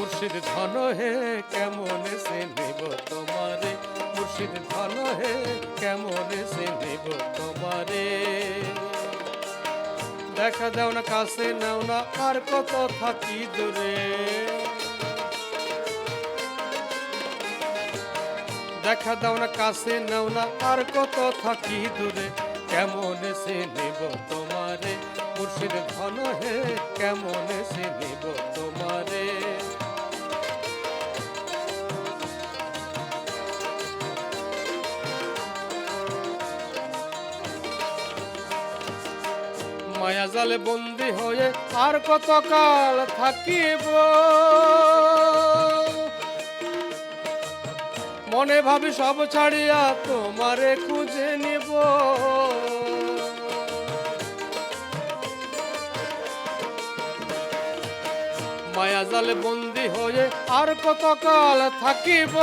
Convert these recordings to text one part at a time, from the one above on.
মুর্শিদ ধন হে কেমন সে নেব তোমারে, মুর্শিদ ধন হে কেমন সে নেব তোমারে। দেখা দাও না কাছে নাও না আর কত থাকি দূরে, দেখা দাও না কাছে নাও না আর কত থাকি দূরে, কেমন সে নেব তোমারে, মুর্শিদ ধন হে কেমন সে নেব তোমারে। মায়া জালে বন্দি হয়ে আর কত কাল থাকিব, মনে ভাবি সব ছাড়িয়া তোমারে খুঁজে নিব। মায়া জালে বন্দি হয়ে আর কত কাল থাকিব,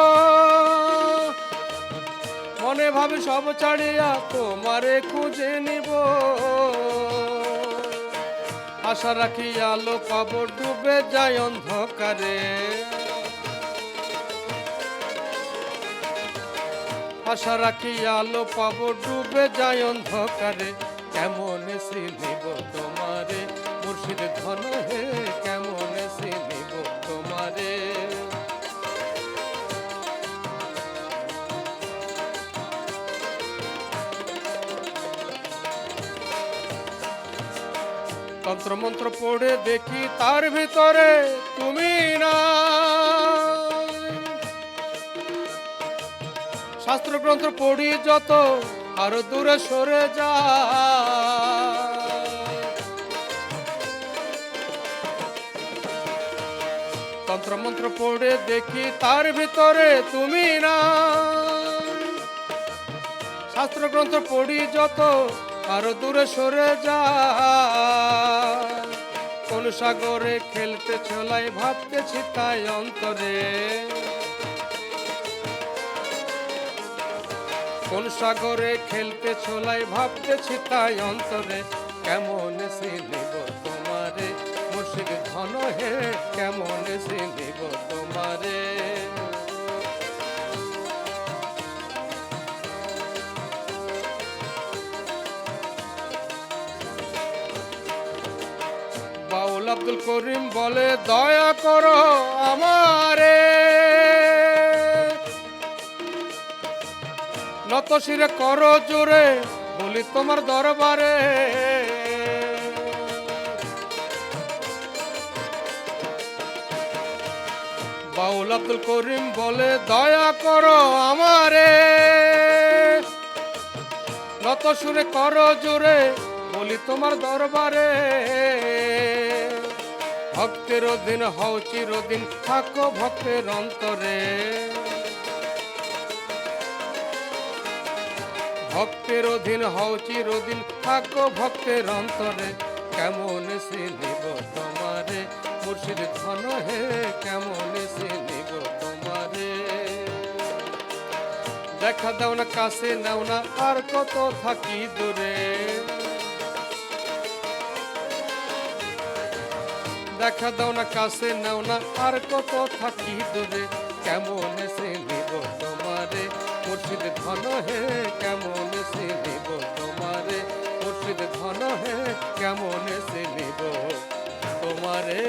মনে ভাবি সব ছাড়িয়া তোমারে খুঁজে নিব। আশা রাখি আলো পাবো ডুবে যায় অন্ধকারে, আশা রাখি আলো পাবো ডুবে যায় অন্ধকারে, কেমন সে নিব তোমারে, মুর্শিদ ধন হে কেমন সে নিব তোমারে। তন্ত্র মন্ত্র পড়ে দেখি তার ভিতরে তুমি না, শাস্ত্র গ্রন্থ পড়ি যত আরো দূরে সরে যা। তন্ত্র মন্ত্র পড়ে দেখি তার ভিতরে তুমি না, শাস্ত্র গ্রন্থ পড়ি যত আরো দূরে সরে যা। কোন সাগরে খেলতে চলাই ভাবতেছি তাই অন্তরে, কোন সাগরে খেলতে চলাই ভাবতেছি তাই অন্তরে, কেমন সে নেব তোমারে, মুর্শিদ ধন হে কেমন সে নেব তোমারে। বাউল আব্দুল করিম বলে দয়া করো আমারে, নত শিরে করো জোরে বলি তোমার দরবারে। বাউল আব্দুল করিম বলে দয়া করো আমারে, নত সুরে করো জোরে বলি তোমার দরবারে। ভক্তের অধীন হও চিরদিন থাকো ভক্তের অন্তরে, ভক্তের অধীন হও চিরদিন থাকো ভক্তের অন্তরে, কেমন সে নিব তোমারে, মুর্শিদ ধন হে কেমন সে নিব তোমারে। দেখা দাও না কাছে নাও না আর কত থাকি দূরে, দেখা দাও না কাছে নাও না আর কত থাকি দূরে, কেমন সে নিব তোমারে, মুর্শিদ ধন হে কেমন সে নিব তোমারে, মুর্শিদ ধন হে কেমন সে নিব তোমারে।